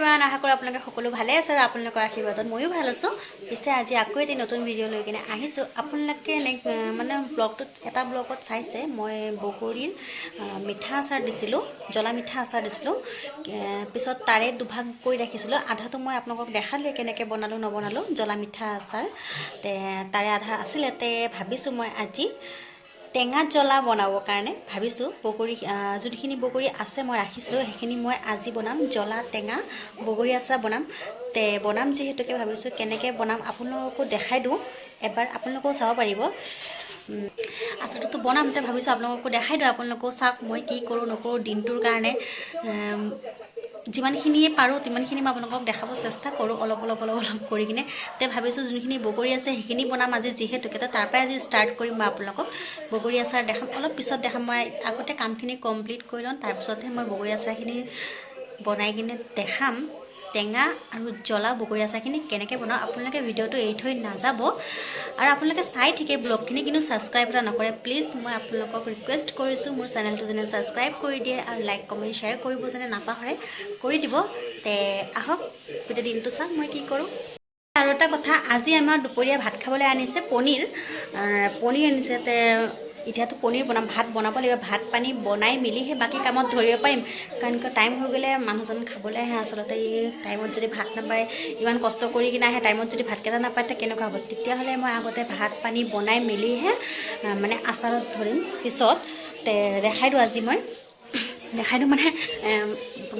Everyone আশা কৰোঁ আপোনালোকে সকলো ভালে আছে আৰু আপোনালোকৰ আশীৰ্বাদত ময়ো ভাল আছোঁ। পিছে আজি আকৌ এটি নতুন ভিডিঅ' লৈ কিনে আহিছোঁ। আপোনালোকে মানে এটা ব্লগত চাইছে মই বগৰীৰ মিঠা আচাৰ দিছিলোঁ, জ্বলা মিঠা আচাৰ দিছিলোঁ। পিছত তাৰে দুভাগ কৰি ৰাখিছিলোঁ। আধাটো মই আপোনালোকক দেখালোৱে কেনেকৈ বনালোঁ নবনালোঁ জ্বলা মিঠা আচাৰ। তাৰে আধা আছিলে। ভাবিছোঁ মই আজি টেঙা জ্বলা বনাবৰ কাৰণে ভাবিছোঁ। বগৰী যোনখিনি বগৰী আছে মই ৰাখিছিলোঁ সেইখিনি মই আজি বনাম জ্বলা টেঙা বগৰী আচাৰ বনাম যিহেতুকে ভাবিছোঁ কেনেকৈ বনাম আপোনালোককো দেখাই দিওঁ, এবাৰ আপোনালোকেও চাব পাৰিব। আচাৰটো বনাম ভাবিছোঁ আপোনালোককো দেখাই দিওঁ, আপোনালোকেও চাওক মই কি কৰোঁ নকৰোঁ দিনটোৰ কাৰণে। যিমানখিনিয়ে পাৰোঁ তিমানখিনি মই আপোনালোকক দেখাব চেষ্টা কৰোঁ, অলপ কৰি কিনে। ভাবিছোঁ যোনখিনি বগৰী আছে সেইখিনি বনাম আজি যিহেতুকে, তাৰ পৰাই আজি ষ্টাৰ্ট কৰিম। মই আপোনালোকক বগৰী আচাৰ দেখাম, অলপ পিছত দেখাম। মই আগতে কামখিনি কমপ্লিট কৰি লওঁ, তাৰপিছতহে মই বগৰী আচাৰখিনি বনাই কিনে দেখাম। টেঙা আৰু জ্বলা বগৰী আচাৰখিনি কেনেকৈ বনাওঁ আপোনালোকে ভিডিঅ'টো এৰি থৈ নাযাব। আৰু আপোনালোকে চাই থাকে ব্লগখিনি, কিন্তু ছাবস্ক্ৰাইব এটা নকৰে। প্লিজ মই আপোনালোকক ৰিকুৱেষ্ট কৰিছোঁ মোৰ চেনেলটো যেনে ছাবস্ক্ৰাইব কৰি দিয়ে আৰু লাইক কমেণ্ট শ্বেয়াৰ কৰিব যেনে নাপাহৰে কৰি দিব। আহক গোটেই দিনটো চাওক মই কি কৰোঁ। আৰু এটা কথা, আজি আমাৰ দুপৰীয়া ভাত খাবলৈ আনিছে পনীৰ আনিছে। এতিয়াতো পনীৰ বনাম, ভাত বনাব লাগিব। ভাত পানী বনাই মেলিহে বাকী কামত ধৰিব পাৰিম, কাৰণ টাইম হৈ গ'লে মানুহজন খাবলৈ আহে। আচলতে এই টাইমত যদি ভাত নাপায়, ইমান কষ্ট কৰি কিনে আহে, টাইমত যদি ভাতকেইটা নাপায় কেনেকুৱা হ'ব। তেতিয়াহ'লে মই আগতে ভাত পানী বনাই মেলিহে মানে আচাৰত ধৰিম পিছত। দেখাই দিওঁ আজি মই মানে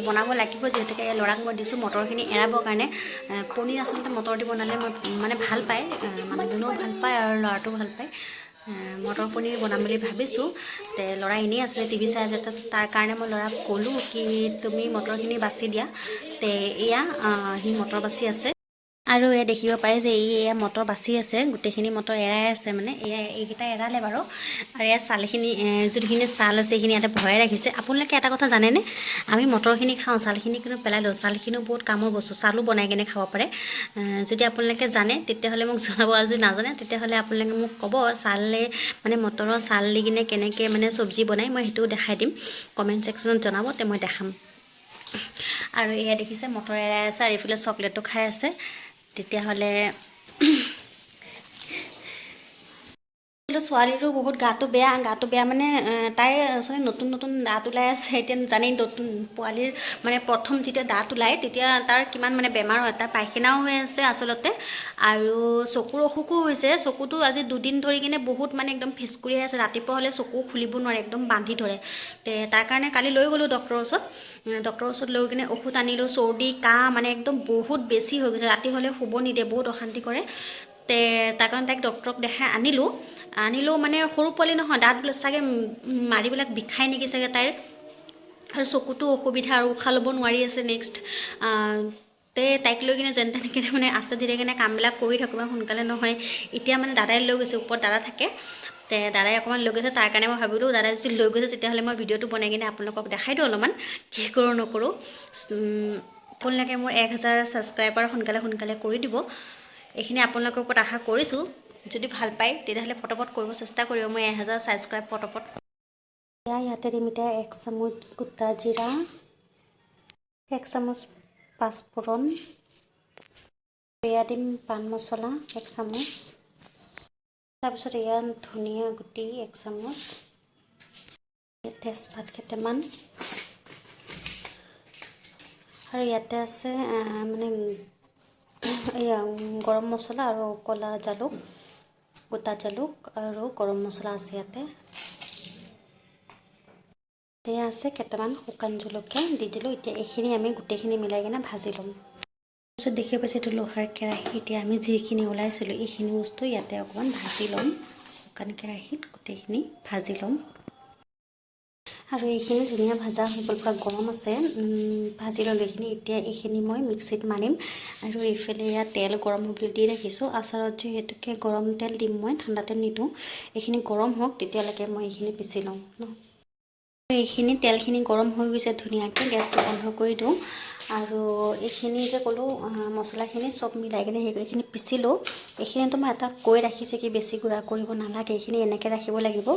বনাব লাগিব, যিহেতুকে ল'ৰাক মই দিছোঁ মটৰখিনি এৰাবৰ কাৰণে। পনীৰ আচলতে মটৰ দি বনালে মই মানে ভাল পায়, মানুহজনেও ভাল পায় আৰু ল'ৰাটোও ভাল পায়। মটৰ পনীৰ বনাম বুলি ভাবিছোঁ। ল'ৰা এনেই আছিলে টিভি চাই আছে, তাৰ কাৰণে মই ল'ৰাক ক'লোঁ কি তুমি মটৰখিনি বাছি দিয়া। এয়া সি মটৰ বাছি আছে। আৰু এয়া দেখিব পাৰে যে এয়া মটৰ বাছি আছে, গোটেইখিনি মটৰ এৰাই আছে। মানে এইকেইটা এৰালে বাৰু। আৰু এয়া ছালখিনি, যোনখিনি ছাল আছে সেইখিনি ইয়াতে ভৰাই ৰাখিছে। আপোনালোকে এটা কথা জানেনে, আমি মটৰখিনি খাওঁ, ছালখিনি কিন্তু পেলাই দিওঁ। ছালখিনিও বহুত কামৰ বস্তু, ছালো বনাই কিনে খাব পাৰে। যদি আপোনালোকে জানে তেতিয়াহ'লে মোক জনাব, আৰু যদি নাজানে তেতিয়াহ'লে আপোনালোকে মোক ক'ব মানে মটৰৰ ছাল দি কিনে কেনেকৈ মানে চব্জি বনাই, মই সেইটোও দেখাই দিম। কমেণ্ট ছেকশ্যনত জনাব, মই দেখাম। আৰু এয়া দেখিছে মটৰ এৰাই আছে আৰু এইফালে চকলেটটো খাই আছে। তেতিয়াহ'লে ছোৱালীৰো বহুত গাটো বেয়া মানে তাই আচলতে নতুন দাঁত ওলাই আছে। এতিয়া জানেই নতুন পোৱালিৰ মানে প্ৰথম যেতিয়া দাঁত ওলায় তেতিয়া তাৰ কিমান মানে বেমাৰ হয়। তাৰ পায়খানাও হৈ আছে আচলতে, আৰু চকুৰ অসুখো হৈছে। চকুটো আজি 2 দিন ধৰি কিনে বহুত মানে একদম ফেচকুৰিয়াই আছে। ৰাতিপুৱা হ'লে চকু খুলিব নোৱাৰে, একদম বান্ধি ধৰে। তাৰ কাৰণে কালি লৈ গ'লোঁ ডক্টৰৰ ওচৰত লৈ কিনে ঔষধ আনিলোঁ। চৰ্দি কাহ মানে একদম বহুত বেছি হৈ গৈছে, ৰাতি হ'লে শুব নিদিয়ে, বহুত অশান্তি কৰে। তাৰ কাৰণে তাইক ডক্টৰক দেখাই আনিলোঁ মানে সৰু পোৱালি নহয়, দাঁত চাগে মাৰিবিলাক বিষাই নেকি চাগে তাইৰ। আৰু চকুতো অসুবিধা, আৰু উশাহ ল'ব নোৱাৰি আছে। নেক্সট তাইক লৈ কিনে যেন তেনেকৈ মানে আস্তে ধীৰে কিনে কামবিলাক কৰি থাকোঁ, ইমান সোনকালে নহয়। এতিয়া মানে দাদাই লৈ গৈছে, ওপৰত দাদা থাকে। দাদাই অকণমান লৈ গৈছে, তাৰ কাৰণে মই ভাবিলোঁ দাদাই যদি লৈ গৈছে তেতিয়াহ'লে মই ভিডিঅ'টো বনাই কিনে আপোনালোকক দেখাই দিওঁ অলপমান কি কৰোঁ নকৰোঁ। আপোনালোকে মোৰ 1000 ছাবস্ক্ৰাইবাৰ সোনকালে কৰি দিব। এইখিনি আপোনালোকৰ ওপৰত আশা কৰিছোঁ। যদি ভাল পায় তেতিয়াহ'লে পটাপট কৰিব চেষ্টা কৰিব। মই 1000 ছাবস্ক্ৰাইব পটাপট। ইয়াতে দিম এতিয়া 1 চামুচ গোটা জিৰা, 1 চামুচ পাঁচফোৰণ, এয়া দিম পান মছলা 1 চামুচ, তাৰপিছত এয়া ধনিয়া গুটি 1 চামুচ, তেজপাত কেইটামান, আৰু ইয়াতে আছে মানে এয়া গৰম মছলা আৰু ক'লা জালুক, গোটা জালুক আৰু গৰম মছলা আছে ইয়াতে। এয়া আছে কেইটামান শুকান জলকীয়া দি দিলোঁ। এতিয়া এইখিনি আমি গোটেইখিনি মিলাই কিনে ভাজি ল'ম। তাৰপিছত দেখি পাইছে এইটো লোহাৰ কেৰাহী। এতিয়া আমি যিখিনি ওলাইছিলোঁ এইখিনি বস্তু ইয়াতে অকণমান ভাজি ল'ম। শুকান কেৰাহীত গোটেইখিনি ভাজি ল'ম। আৰু এইখিনি ধুনীয়া ভাজা হৈ গ'ল, পুৰা গৰম আছে। ভাজি ল'লোঁ এইখিনি। এতিয়া এইখিনি মই মিক্সিত মাৰিম। আৰু এইফালে ইয়াত তেল গৰম হ'বলৈ দি ৰাখিছোঁ। আচাৰত যিহেতুকে গৰম তেল দিম, মই ঠাণ্ডা তেল নিদিওঁ। এইখিনি গৰম হওক তেতিয়ালৈকে মই এইখিনি পিচি লওঁ এইখিনি তেলখিনি গৰম হৈ গৈছে ধুনীয়াকৈ, গেছটো বন্ধ কৰি দিওঁ। আৰু এইখিনি যে ক'লোঁ মছলাখিনি চব মিলাই কিনে এইখিনি পিচিলোঁ। এইখিনিতো মই এটা কৈ ৰাখিছোঁ কি বেছি গুড়া কৰিব নালাগে, এইখিনি এনেকৈ ৰাখিব লাগিব।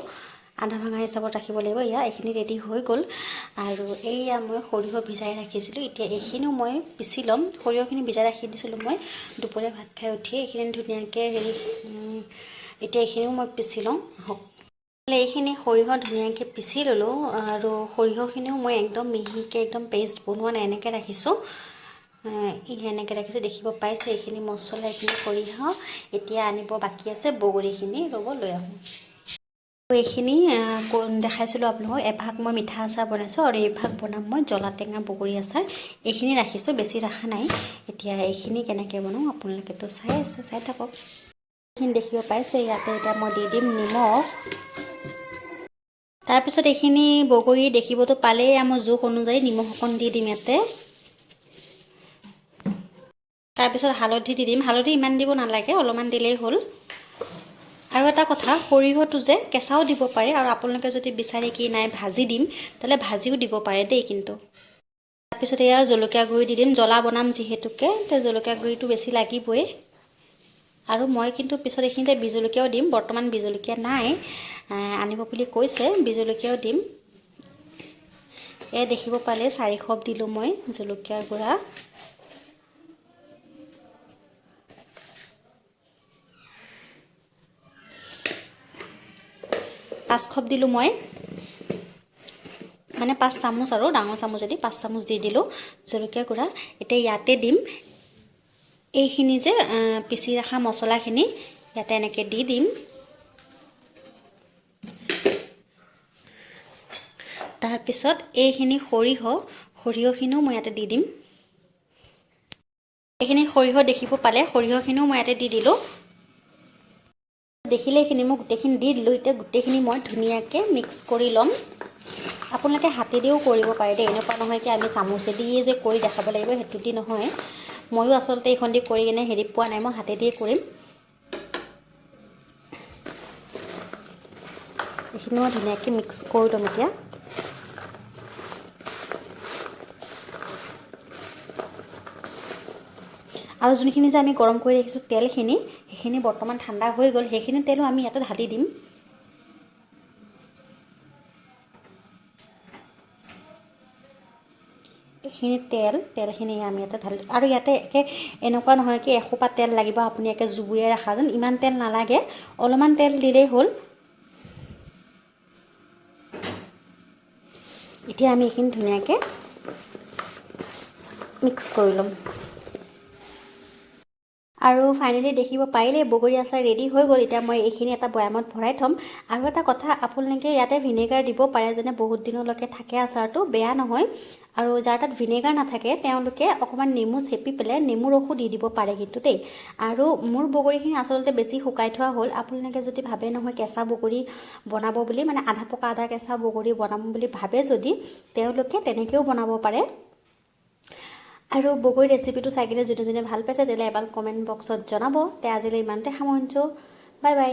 আধা ভাঙা হিচাপত ৰাখিব লাগিব। এইখিনি ৰেডি হৈ গ'ল। আৰু এইয়া মই সৰিয়হ ভিজাই ৰাখিছিলোঁ, এতিয়া এইখিনিও মই পিচি ল'ম। সৰিয়হখিনি ভিজাই ৰাখি দিছিলোঁ মই দুপৰীয়া ভাত খাই উঠি। এইখিনি ধুনীয়াকৈ এতিয়া এইখিনিও মই পিচি লওঁ। এইখিনি সৰিয়হ ধুনীয়াকৈ পিচি ল'লোঁ আৰু সৰিয়হখিনিও মই একদম মিহিকৈ একদম পেষ্ট বনোৱা নাই, এনেকৈ ৰাখিছোঁ। এনেকৈ ৰাখিছোঁ, দেখিব পাইছে এইখিনি মছলা, এইখিনি সৰিয়হ। এতিয়া আনিব বাকী আছে বগৰীখিনি, ৰ'ব লৈ আহোঁ। এইখিনি দেখাইছিলোঁ আপোনালোকক। এভাগ মই মিঠা আচাৰ বনাইছোঁ আৰু এইভাগ বনাম মই জ্বলা টেঙা বগৰী আচাৰ। এইখিনি ৰাখিছোঁ, বেছি ৰখা নাই। এতিয়া এইখিনি কেনেকৈ বনাওঁ আপোনালোকেতো চাই আছে, চাই থাকক। এইখিনি দেখিব পাইছে। ইয়াতে এতিয়া মই দি দিম নিমখ। তাৰপিছত এইখিনি বগৰী দেখিবতো পালেই, মই জোখ অনুযায়ী নিমখ অকণ দি দিম ইয়াতে। তাৰপিছত হালধি দি দিম। হালধি ইমান দিব নালাগে, অলপমান দিলেই হ'ল। আৰু এটা কথা, সৰিয়হটো যে কেঁচাও দিব পাৰে, আৰু আপোনালোকে যদি বিচাৰে কি নাই ভাজি দিম, তেতিয়াহ'লে ভাজিও দিব পাৰে দেই। কিন্তু তাৰপিছত এয়া জলকীয়া গুড়ি দি দিম। জ্বলা বনাম যিহেতুকে, জলকীয়া গুড়িটো বেছি লাগিবই। আৰু মই কিন্তু পিছত এইখিনিতে বিজলকীয়াও দিম। বৰ্তমান বিজলকীয়া নাই, আনিব বুলি কৈছে, বিজলকীয়াও দিম। দেখিব পালে 4 দিলোঁ মই জলকীয়াৰ গুড়া। 5 দিলোঁ মই, মানে 5 চামুচ, আৰু ডাঙৰ চামুচেদি 5 চামুচ দি দিলোঁ জলকীয়া গুড়া। এতিয়া ইয়াতে দিম এইখিনি যে পিচি ৰখা মছলাখিনি, ইয়াতে এনেকৈ দি দিম। তাৰপিছত এইখিনি সৰিয়হখিনিও মই ইয়াতে দি দিম। এইখিনি সৰিয়হ দেখিব পালে, সৰিয়হখিনিও মই ইয়াতে দি দিলোঁ। দেখিলে এইখিনি মই গোটেইখিনি দি দিলোঁ। এতিয়া গোটেইখিনি মই ধুনীয়াকৈ মিক্স কৰি ল'ম। আপোনালোকে হাতেদিও কৰিব পাৰে দেই, এনেকুৱা নহয় কি আমি চামুচেদিয়ে যে কৰি দেখাব লাগিব, সেইটো দি নহয়। ময়ো আচলতে এইখন দি কৰি কিনে হেৰি পোৱা নাই, মই হাতেদিয়ে কৰিম। এইখিনি মই ধুনীয়াকৈ মিক্স কৰি ল'ম এতিয়া। আৰু যোনখিনি যে আমি গৰম কৰি ৰাখিছোঁ তেলখিনি, সেইখিনি বৰ্তমান ঠাণ্ডা হৈ গ'ল। সেইখিনি তেলো আমি ইয়াতে ঢালি দিম। এইখিনি তেলখিনি আমি ইয়াতে ঢালি দিম। আৰু ইয়াতে এনেকুৱা নহয় কি এসোপা তেল লাগিব, আপুনি জুবুৰিয়াই ৰখা যেন, ইমান তেল নালাগে, অলপমান তেল দিলেই হ'ল। এতিয়া আমি এইখিনি ধুনীয়াকৈ মিক্স কৰি ল'ম। আৰু ফাইনেলি দেখিব পাৰিলে বগৰী আচাৰ ৰেডি হৈ গ'ল। এতিয়া মই এইখিনি এটা বৈয়ামত ভৰাই থ'ম। আৰু এটা কথা, আপোনালোকে ইয়াতে ভিনেগাৰ দিব পাৰে, যেনে বহুত দিনলৈকে থাকে আচাৰটো, বেয়া নহয়। আৰু যাৰ তাত ভিনেগাৰ নাথাকে তেওঁলোকে অকণমান নেমু চেপি পেলাই নেমু ৰসো দি দিব পাৰে কিন্তু দেই। আৰু মোৰ বগৰীখিনি আচলতে বেছি শুকাই থোৱা হ'ল। আপোনালোকে যদি ভাবে নহয় কেঁচা বগৰী বনাব বুলি, মানে আধা পকা আধা কেঁচা বগৰী বনাম বুলি ভাবে যদি, তেওঁলোকে তেনেকৈও বনাব পাৰে। আৰু বগৰী ৰেচিপিটো চাই কিনে যোনে যোনে ভাল পাইছে তেতিয়াহ'লে এবাৰ কমেণ্ট বক্সত জনাব। আজিলৈ ইমানতে সামৰিছোঁ। Bye bye.